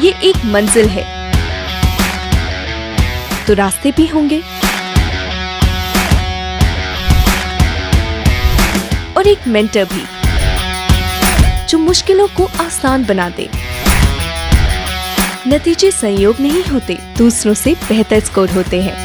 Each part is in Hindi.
ये एक मंजिल है तो रास्ते भी होंगे और एक मेंटर भी जो मुश्किलों को आसान बना दे। नतीजे संयोग नहीं होते, दूसरों से बेहतर स्कोर होते हैं।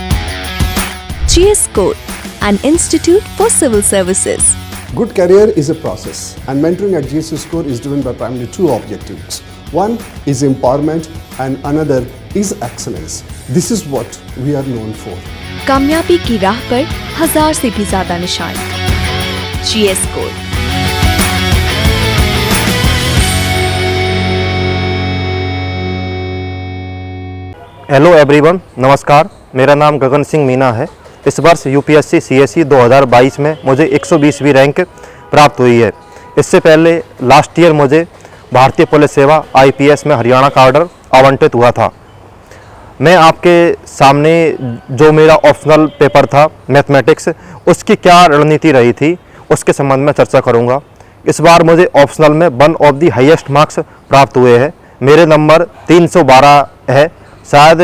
GS Score, an institute for civil services. Good career is a process, and mentoring at GS Score is driven by primarily two objectives. One is empowerment and another is excellence. This is what we are known for. कामयाबी की राह पर 1000 से भी ज्यादा निशान। GS Score। हेलो एवरीवन, नमस्कार। मेरा नाम गगन सिंह मीना है। इस वर्ष UPSC CSE 2022 में मुझे 120वीं रैंक प्राप्त हुई है। इससे पहले लास्ट ईयर मुझे भारतीय पुलिस सेवा IPS में हरियाणा का ऑर्डर आवंटित हुआ था। मैं आपके सामने जो मेरा ऑप्शनल पेपर था मैथमेटिक्स, उसकी क्या रणनीति रही थी उसके संबंध में चर्चा करूंगा। इस बार मुझे ऑप्शनल में one of the highest marks प्राप्त हुए हैं। मेरे नंबर 312 है। शायद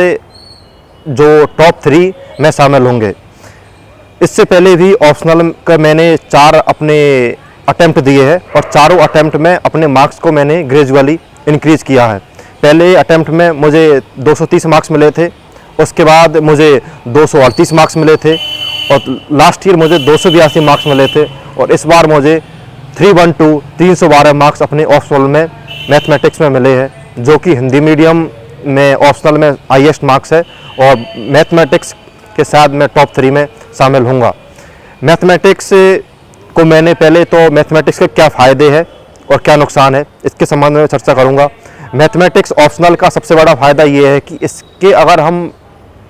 जो टॉप 3 में शामिल होंगे। इससे पहले भी ऑप्शनल का मैंने 4 अपने अटेम्प्ट दिए हैं और चारों अटेम्प्ट में अपने मार्क्स को मैंने ग्रेजुअली इंक्रीज़ किया है। पहले अटेम्प्ट में मुझे 230 मार्क्स मिले थे, उसके बाद मुझे 238 मार्क्स मिले थे और लास्ट ईयर मुझे 282 मार्क्स मिले थे और इस बार मुझे 312 मार्क्स अपने ऑप्शनल में मैथमेटिक्स में मिले हैं, जो कि हिंदी मीडियम में ऑप्शनल में हाईएस्ट मार्क्स है और मैथमेटिक्स के साथ मैं टॉप 3 में शामिल होऊंगा। मैथमेटिक्स को मैंने पहले तो मैथमेटिक्स के क्या फ़ायदे हैं और क्या नुकसान है इसके संबंध में चर्चा करूंगा। मैथमेटिक्स ऑप्शनल का सबसे बड़ा फ़ायदा ये है कि इसके अगर हम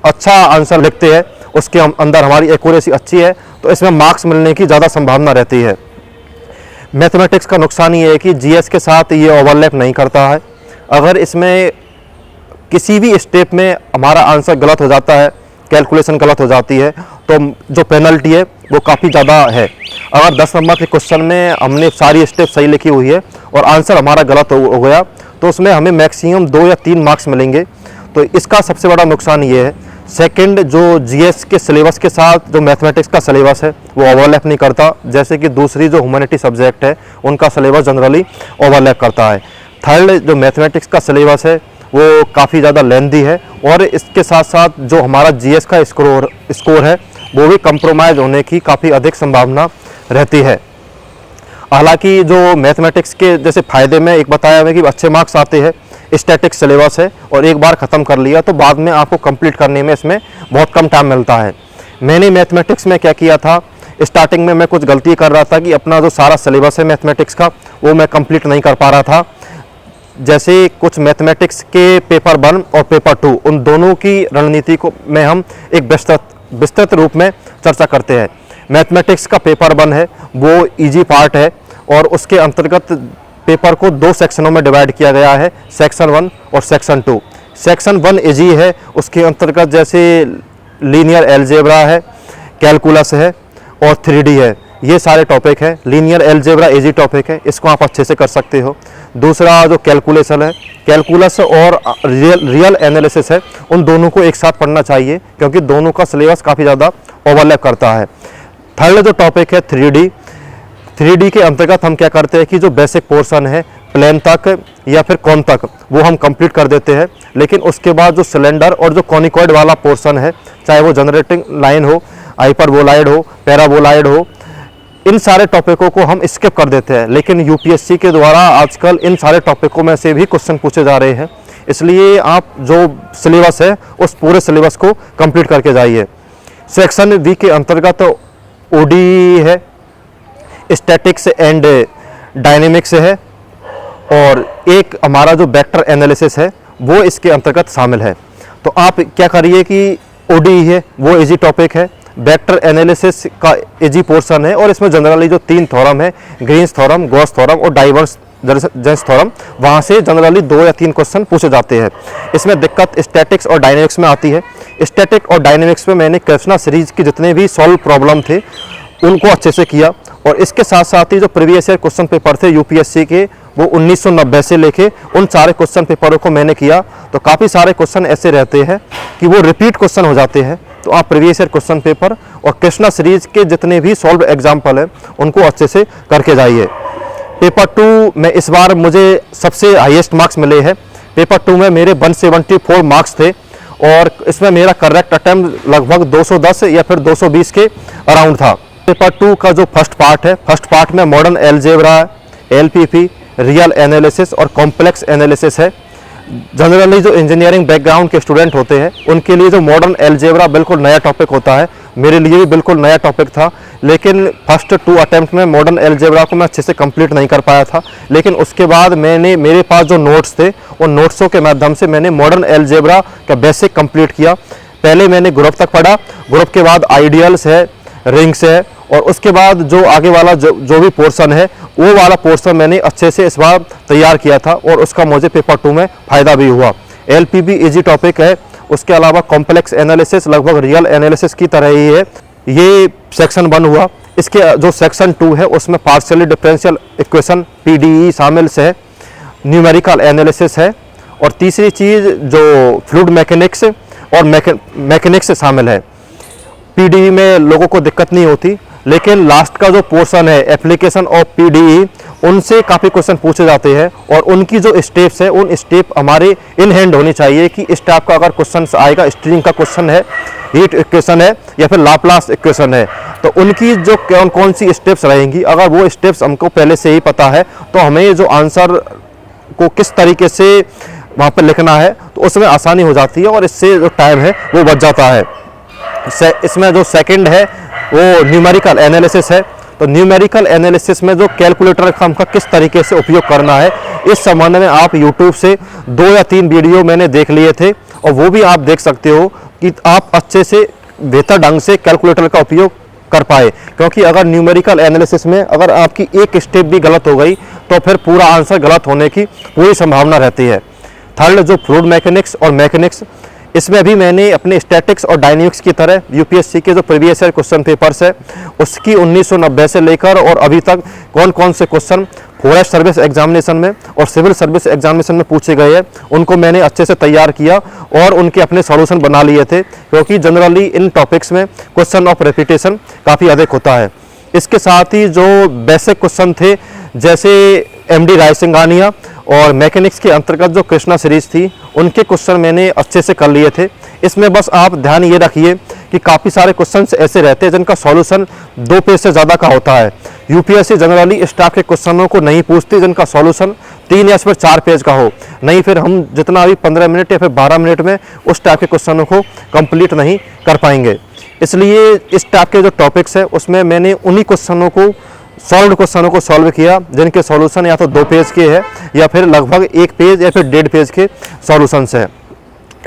अच्छा आंसर लिखते हैं, उसके अंदर हमारी एक्यूरेसी अच्छी है, तो इसमें मार्क्स मिलने की ज़्यादा संभावना रहती है। मैथमेटिक्स का नुकसान ये है कि GS के साथ ये ओवरलैप नहीं करता है। अगर इसमें किसी भी स्टेप में हमारा आंसर गलत हो जाता है, कैलकुलेशन गलत हो जाती है, तो जो पेनल्टी है वो काफ़ी ज़्यादा है। अगर 10 नंबर के क्वेश्चन में हमने सारी स्टेप सही लिखी हुई है और आंसर हमारा गलत हो गया तो उसमें हमें मैक्सिमम 2 या 3 मार्क्स मिलेंगे। तो इसका सबसे बड़ा नुकसान ये है। सेकंड, जो GS के सिलेबस के साथ जो मैथमेटिक्स का सिलेबस है वो ओवरलैप नहीं करता, जैसे कि दूसरी जो ह्यूमैनिटी सब्जेक्ट है उनका सिलेबस जनरली ओवरलैप करता है। थर्ड, जो मैथमेटिक्स का सिलेबस है वो काफ़ी ज़्यादा लेंथी है और इसके साथ साथ जो हमारा GS का स्कोर है वो भी कंप्रोमाइज़ होने की काफ़ी अधिक संभावना रहती है। हालांकि जो मैथमेटिक्स के जैसे फ़ायदे में एक बताया है कि अच्छे मार्क्स आते हैं, स्टैटिक सिलेबस है और एक बार ख़त्म कर लिया तो बाद में आपको कंप्लीट करने में इसमें बहुत कम टाइम मिलता है। मैंने मैथमेटिक्स में क्या किया था, स्टार्टिंग में मैं कुछ गलती कर रहा था कि अपना जो सारा सिलेबस है मैथमेटिक्स का वो मैं कंप्लीट नहीं कर पा रहा था। जैसे कुछ मैथमेटिक्स के पेपर 1 और पेपर 2 उन दोनों की रणनीति को में हम एक विस्तृत रूप में चर्चा करते हैं। मैथमेटिक्स का पेपर 1 है वो इजी पार्ट है और उसके अंतर्गत पेपर को 2 सेक्शनों में डिवाइड किया गया है, सेक्शन 1 और सेक्शन 2। सेक्शन 1 इजी है, उसके अंतर्गत जैसे लीनियर अलजेब्रा है, कैलकुलस है और 3D है, ये सारे टॉपिक है। लीनियर अलजेब्रा इजी टॉपिक है, इसको आप अच्छे से कर सकते हो। दूसरा जो कैलकुलेशन है, कैलकुलस और रियल एनालिसिस है, उन दोनों को एक साथ पढ़ना चाहिए क्योंकि दोनों का सिलेबस काफ़ी ज़्यादा ओवरलैप करता है। थर्ड जो टॉपिक है 3D के अंतर्गत हम क्या करते हैं कि जो बेसिक पोर्शन है प्लेन तक या फिर कॉन तक वो हम कंप्लीट कर देते हैं, लेकिन उसके बाद जो सिलेंडर और जो कॉनिकॉइड वाला पोर्शन है, चाहे वो जनरेटिंग लाइन हो, हाइपरबोलाइड हो, पैराबोलाइड हो, इन सारे टॉपिकों को हम स्किप कर देते हैं। लेकिन UPSC के द्वारा आजकल इन सारे टॉपिकों में से भी क्वेश्चन पूछे जा रहे हैं, इसलिए आप जो सिलेबस है उस पूरे सिलेबस को कंप्लीट करके जाइए। सेक्शन V के अंतर्गत OD है, स्टैटिक्स एंड डायनेमिक्स है और एक हमारा जो वेक्टर एनालिसिस है वो इसके अंतर्गत शामिल है। तो आप क्या करिए कि OD है वो इजी टॉपिक है, वेक्टर एनालिसिस का इजी पोर्शन है और इसमें जनरली जो 3 थ्योरम है, ग्रीन्स थ्योरम, गॉस थ्योरम और डाइवर्जेंस थ्योरम, वहाँ से जनरली 2 या 3 क्वेश्चन पूछे जाते हैं। इसमें दिक्कत स्टैटिक्स और डायनेमिक्स में आती है। स्टैटिक और डायनेमिक्स में मैंने कृष्णा सीरीज की जितने भी सॉल्व प्रॉब्लम थे उनको अच्छे से किया और इसके साथ साथ ही जो प्रीवियस ईयर क्वेश्चन पेपर थे UPSC के वो 1990 से लेके उन सारे क्वेश्चन पेपरों को मैंने किया। तो काफ़ी सारे क्वेश्चन ऐसे रहते हैं कि वो रिपीट क्वेश्चन हो जाते हैं। तो आप प्रीवियस ईयर क्वेश्चन पेपर और कृष्णा सीरीज के जितने भी सॉल्व एग्जाम्पल हैं उनको अच्छे से करके जाइए। पेपर 2 में इस बार मुझे सबसे हाईएस्ट मार्क्स मिले हैं। पेपर 2 में मेरे 174 मार्क्स थे और इसमें मेरा करेक्ट अटेम्प्ट लगभग 210 या फिर 220 के अराउंड था। पेपर 2 का जो फर्स्ट पार्ट है, फर्स्ट पार्ट में modern algebra, LPP, real analysis और कॉम्प्लेक्स एनालिसिस है। जनरली जो इंजीनियरिंग बैकग्राउंड के स्टूडेंट होते हैं उनके लिए जो मॉडर्न अलजेब्रा बिल्कुल नया टॉपिक होता है, मेरे लिए भी बिल्कुल नया टॉपिक था। लेकिन फर्स्ट 2 अटेम्प्ट में मॉडर्न अलजेब्रा को मैं अच्छे से कंप्लीट नहीं कर पाया था। लेकिन उसके बाद मेरे पास जो नोट्स थे उन नोट्सों के माध्यम से मैंने मॉडर्न अलजेब्रा का बेसिक कंप्लीट किया। पहले मैंने ग्रुप तक पढ़ा, ग्रुप के बाद आइडियल्स है, रिंग्स है और उसके बाद जो आगे वाला जो भी पोर्शन है वो वाला पोर्शन मैंने अच्छे से इस बार तैयार किया था और उसका मुझे पेपर 2 में फ़ायदा भी हुआ। एलपीबी इजी टॉपिक है, उसके अलावा कॉम्प्लेक्स एनालिसिस लगभग रियल एनालिसिस की तरह ही है। ये सेक्शन 1 हुआ। इसके जो सेक्शन 2 है उसमें पार्शियली डिफरेंशियल इक्वेशन पीडीई शामिल है, न्यूमेरिकल एनालिसिस है और तीसरी चीज़ जो फ्लूइड मैकेनिक्स और मैकेनिक्स शामिल है। पीडीई में लोगों को दिक्कत नहीं होती, लेकिन लास्ट का जो पोर्शन है एप्लीकेशन ऑफ पीडीई उनसे काफ़ी क्वेश्चन पूछे जाते हैं और उनकी जो स्टेप्स है उन स्टेप हमारे इन हैंड होनी चाहिए कि इस टाइप का अगर क्वेश्चन आएगा, स्ट्रिंग का क्वेश्चन है, हीट इक्वेशन है या फिर लाप्लास इक्वेशन है, तो उनकी जो कौन सी स्टेप्स रहेंगी, अगर वो स्टेप्स हमको पहले से ही पता है तो हमें जो आंसर को किस तरीके से वहाँ पर लिखना है तो उसमें आसानी हो जाती है और इससे जो टाइम है वो बच जाता है। इसमें जो सेकंड है वो न्यूमेरिकल एनालिसिस है। तो न्यूमेरिकल एनालिसिस में जो कैलकुलेटर का किस तरीके से उपयोग करना है इस संबंध में आप YouTube से 2 या 3 वीडियो मैंने देख लिए थे और वो भी आप देख सकते हो कि आप अच्छे से बेहतर ढंग से कैलकुलेटर का उपयोग कर पाए। क्योंकि अगर न्यूमेरिकल एनालिसिस में अगर आपकी एक स्टेप भी गलत हो गई तो फिर पूरा आंसर गलत होने की पूरी संभावना रहती है। थर्ड जो फ्लूइड मैकेनिक्स और मैकेनिक्स, इसमें भी मैंने अपने स्टैटिक्स और डायनेमिक्स की तरह यूपीएससी के जो प्रीवियस ईयर क्वेश्चन पेपर्स है उसकी 1990 से लेकर और अभी तक कौन कौन से क्वेश्चन फॉरेस्ट सर्विस एग्जामिनेशन में और सिविल सर्विस एग्जामिनेशन में पूछे गए हैं उनको मैंने अच्छे से तैयार किया और उनके अपने सॉल्यूशन बना लिए थे। क्योंकि जनरली इन टॉपिक्स में क्वेश्चन ऑफ रेपिटेशन काफ़ी अधिक होता है। इसके साथ ही जो बेसिक क्वेश्चन थे जैसे एमडी रायसिंघानिया और मैकेनिक्स के अंतर्गत जो कृष्णा सीरीज थी उनके क्वेश्चन मैंने अच्छे से कर लिए थे। इसमें बस आप ध्यान ये रखिए कि काफ़ी सारे क्वेश्चंस ऐसे रहते हैं जिनका सॉल्यूशन 2 पेज से ज़्यादा का होता है। यूपीएससी जनरली इस टाइप के क्वेश्चनों को नहीं पूछती जिनका सॉल्यूशन 3 या फिर 4 पेज का हो। नहीं फिर हम जितना भी 15 मिनट या फिर 12 मिनट में उस टाइप के क्वेश्चनों को कंप्लीट नहीं कर पाएंगे। इसलिए इस टाइप के जो टॉपिक्स है उसमें मैंने उन्हीं क्वेश्चनों को सॉल्व किया जिनके सॉल्यूशन या तो 2 पेज के हैं या फिर लगभग 1 पेज या फिर 1.5 पेज के सॉल्यूशंस हैं।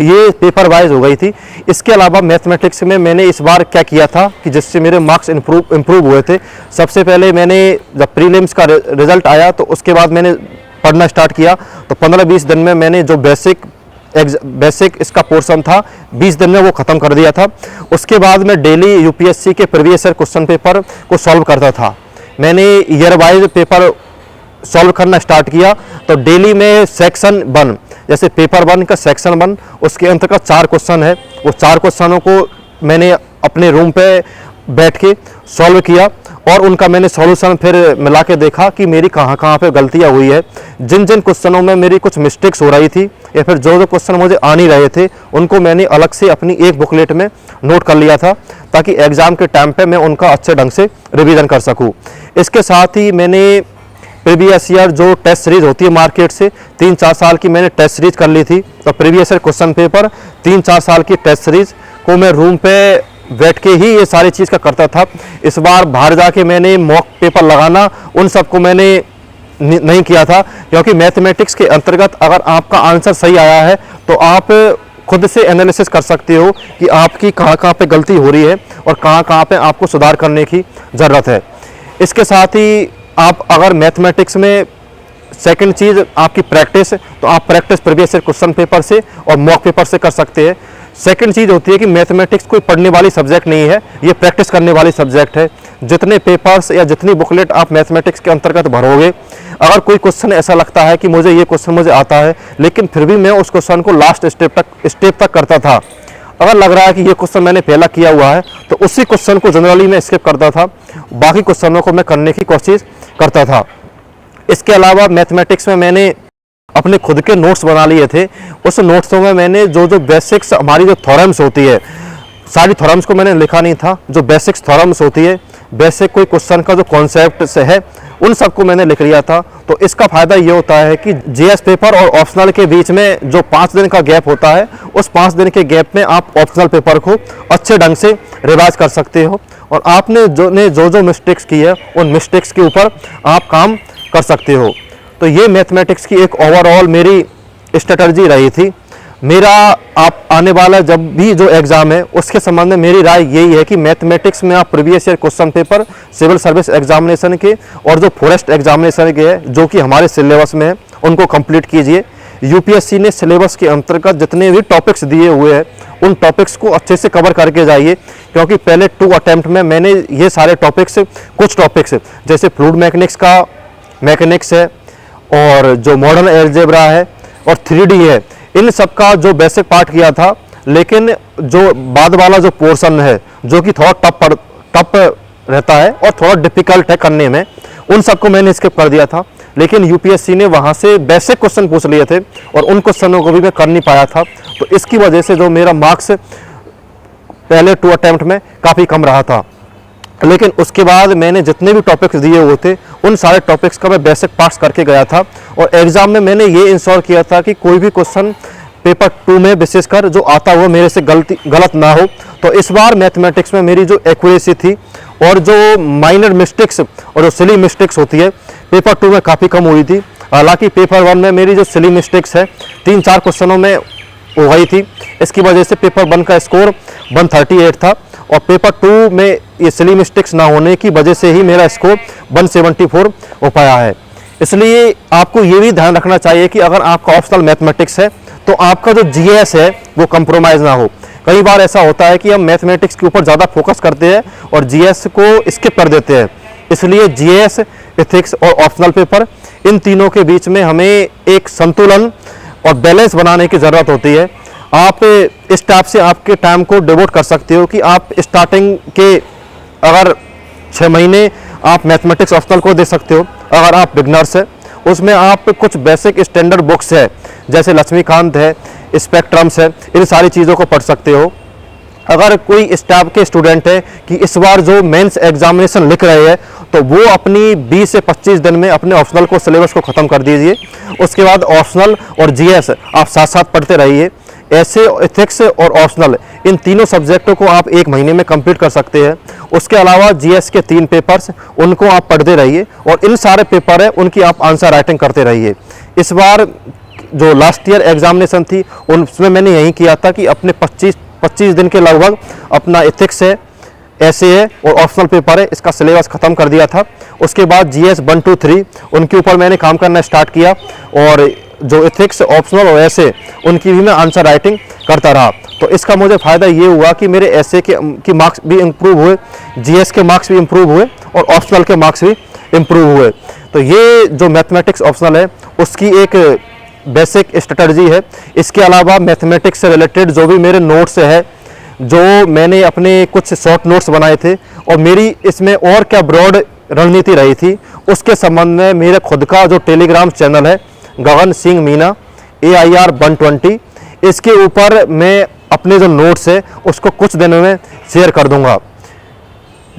ये पेपर वाइज हो गई थी। इसके अलावा मैथमेटिक्स में मैंने इस बार क्या किया था कि जिससे मेरे मार्क्स इम्प्रूव हुए थे। सबसे पहले मैंने जब प्रीलिम्स का रिजल्ट आया तो उसके बाद मैंने पढ़ना स्टार्ट किया। तो 15-20 दिन में मैंने जो बेसिक इसका पोर्शन था 20 दिन में वो ख़त्म कर दिया था। उसके बाद मैं डेली यूपीएससी के प्रीवियस ईयर क्वेश्चन पेपर को सॉल्व करता था। मैंने ईयर वाइज पेपर सॉल्व करना स्टार्ट किया। तो डेली में सेक्शन 1 जैसे पेपर 1 का सेक्शन 1 उसके अंतर्गत 4 क्वेश्चन है, वो 4 क्वेश्चनों को मैंने अपने रूम पे बैठ के सॉल्व किया और उनका मैंने सॉल्यूशन फिर मिला के देखा कि मेरी कहाँ कहाँ पे गलतियाँ हुई है, जिन जिन क्वेश्चनों में मेरी कुछ मिस्टेक्स हो रही थी या फिर जो जो क्वेश्चन मुझे आ नहीं रहे थे उनको मैंने अलग से अपनी एक बुकलेट में नोट कर लिया था ताकि एग्ज़ाम के टाइम पे मैं उनका अच्छे ढंग से रिवीजन कर सकूँ। इसके साथ ही मैंने प्रीवियस ईयर जो टेस्ट सीरीज होती है मार्केट से 3-4 साल की मैंने टेस्ट सीरीज कर ली थी। तो प्रीवियस ईयर क्वेश्चन पेपर 3-4 साल की टेस्ट सीरीज को मैं रूम पे बैठ के ही ये सारी चीज़ का करता था। इस बार बाहर जाके मैंने मॉक पेपर लगाना उन सबको मैंने नहीं किया था, क्योंकि मैथमेटिक्स के अंतर्गत अगर आपका आंसर सही आया है तो आप खुद से एनालिसिस कर सकते हो कि आपकी कहाँ कहाँ पे गलती हो रही है और कहाँ कहाँ पे आपको सुधार करने की ज़रूरत है। इसके साथ ही आप अगर मैथमेटिक्स में सेकंड चीज़ आपकी प्रैक्टिस, तो आप practice previous year question paper से और मॉक पेपर से कर सकते हैं। सेकंड चीज़ होती है कि मैथमेटिक्स कोई पढ़ने वाली सब्जेक्ट नहीं है, ये प्रैक्टिस करने वाली सब्जेक्ट है। जितने पेपर्स या जितनी बुकलेट आप मैथमेटिक्स के अंतर्गत भरोगे अगर कोई क्वेश्चन ऐसा लगता है कि मुझे ये क्वेश्चन मुझे आता है, लेकिन फिर भी मैं उस क्वेश्चन को लास्ट स्टेप तक करता था। अगर लग रहा है कि ये क्वेश्चन मैंने पहला किया हुआ है तो उसी क्वेश्चन को जनरली मैं स्किप करता था, बाकी क्वेश्चनों को मैं करने की कोशिश करता था। इसके अलावा मैथमेटिक्स में मैंने अपने खुद के नोट्स बना लिए थे। उस नोट्सों में मैंने जो बेसिक्स, हमारी जो थ्योरम्स होती है, सारी थ्योरम्स को मैंने लिखा नहीं था। जो बेसिक्स थ्योरम्स होती है, बेसिक कोई क्वेश्चन का जो कॉन्सेप्ट से है, उन सबको मैंने लिख लिया था। तो इसका फ़ायदा ये होता है कि जीएस पेपर और ऑप्शनल के बीच में जो 5 दिन का गैप होता है, उस 5 दिन के गैप में आप ऑप्शनल पेपर को अच्छे ढंग से रिवाइज कर सकते हो और आपने जो मिस्टेक्स की है, उन मिस्टेक्स के ऊपर आप काम कर सकते हो। तो ये मैथमेटिक्स की एक ओवरऑल मेरी स्ट्रेटजी रही थी। मेरा आप आने वाला जब भी जो एग्ज़ाम है उसके संबंध में मेरी राय यही है कि मैथमेटिक्स में आप previous year question paper civil service examination के और जो फॉरेस्ट एग्जामिनेशन के है, जो कि हमारे सिलेबस में है, उनको कंप्लीट कीजिए। यूपीएससी ने सिलेबस के अंतर्गत जितने भी टॉपिक्स दिए हुए हैं, उन टॉपिक्स को अच्छे से कवर करके जाइए, क्योंकि पहले 2 अटैम्प्ट में मैंने ये सारे टॉपिक्स, कुछ टॉपिक्स जैसे फ्लूइड मैकेनिक्स है और जो मॉडर्न अलजेब्रा है और 3D है, इन सब का जो बेसिक पार्ट किया था। लेकिन जो बाद वाला जो पोर्शन है, जो कि थोड़ा टफ रहता है और थोड़ा डिफिकल्ट है करने में, उन सबको मैंने स्किप कर दिया था। लेकिन यूपीएससी ने वहाँ से बेसिक क्वेश्चन पूछ लिए थे और उन क्वेश्चनों को भी मैं कर नहीं पाया था। तो इसकी वजह से जो मेरा मार्क्स पहले 2 अटैम्प्ट में काफ़ी कम रहा था। लेकिन उसके बाद मैंने जितने भी टॉपिक्स दिए हुए थे, उन सारे टॉपिक्स का मैं बेसिक पार्ट्स करके गया था और एग्ज़ाम में मैंने ये इंश्योर किया था कि कोई भी क्वेश्चन पेपर 2 में विशेषकर जो आता हुआ मेरे से गलत ना हो। तो इस बार मैथमेटिक्स में मेरी जो एक्यूरेसी थी और जो माइनर मिस्टेक्स और जो सिली मिस्टेक्स होती है, पेपर 2 में काफ़ी कम हुई थी। हालांकि पेपर 1 में मेरी जो सिली मिस्टेक्स है 3-4 क्वेश्चनों में हो गई थी। इसकी वजह से पेपर 1 का स्कोर 138 था और पेपर 2 में ये सिली मिस्टेक्स ना होने की वजह से ही मेरा स्कोर 174 हो पाया है। इसलिए आपको ये भी ध्यान रखना चाहिए कि अगर आपका ऑप्शनल मैथमेटिक्स है तो आपका जो जीएस है वो कंप्रोमाइज़ ना हो। कई बार ऐसा होता है कि हम मैथमेटिक्स के ऊपर ज़्यादा फोकस करते हैं और जीएस को स्किप कर देते हैं। इसलिए जीएस, एथिक्स और ऑप्शनल पेपर, इन तीनों के बीच में हमें एक संतुलन और बैलेंस बनाने की ज़रूरत होती है। आप इस टाइप से आपके टाइम को डिवोट कर सकते हो कि आप स्टार्टिंग के अगर 6 महीने आप मैथमेटिक्स ऑप्शनल को दे सकते हो। अगर आप बिगनर्स है, उसमें आप कुछ बेसिक स्टैंडर्ड बुक्स है जैसे लक्ष्मीकांत है, स्पेक्ट्रम्स है, इन सारी चीज़ों को पढ़ सकते हो। अगर कोई इस टाइप के स्टूडेंट है कि इस बार जो मेंस एग्जामिनेशन लिख रहे हैं, तो वो अपनी 20 से 25 दिन में अपने ऑप्शनल को सिलेबस को ख़त्म कर दीजिए। उसके बाद ऑप्शनल और जीएस आप साथ साथ पढ़ते रहिए। ऐसे एथिक्स और ऑप्शनल, इन तीनों सब्जेक्टों को आप 1 महीने में कंप्लीट कर सकते हैं। उसके अलावा जीएस के 3 पेपर्स, उनको आप पढ़ते रहिए और इन सारे पेपर है उनकी आप आंसर राइटिंग करते रहिए। इस बार जो लास्ट ईयर एग्जामिनेशन थी, उसमें मैंने यही किया था कि अपने 25 दिन के लगभग अपना एथिक्स है, ऐसे है और ऑप्शनल पेपर है, इसका सिलेबस ख़त्म कर दिया था। उसके बाद जीएस 1, 2, 3 उनके ऊपर मैंने काम करना स्टार्ट किया और जो एथिक्स, ऑप्शनल और ऐसे, उनकी भी मैं आंसर राइटिंग करता रहा। तो इसका मुझे फ़ायदा ये हुआ कि मेरे ऐसे के मार्क्स भी इम्प्रूव हुए, जीएस के मार्क्स भी इम्प्रूव हुए और ऑप्शनल के मार्क्स भी इम्प्रूव हुए। तो ये जो मैथमेटिक्स ऑप्शनल है उसकी एक बेसिक स्ट्रेटजी है। इसके अलावा मैथमेटिक्स से रिलेटेड जो भी मेरे नोट्स है, जो मैंने अपने कुछ शॉर्ट नोट्स बनाए थे और मेरी इसमें और क्या ब्रॉड रणनीति रही थी, उसके संबंध में मेरे खुद का जो टेलीग्राम चैनल है गगन सिंह मीना AIR 120, इसके ऊपर मैं अपने जो नोट्स है उसको कुछ दिनों में शेयर कर दूंगा।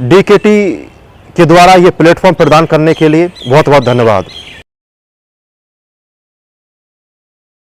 DKT के द्वारा ये प्लेटफॉर्म प्रदान करने के लिए बहुत बहुत धन्यवाद।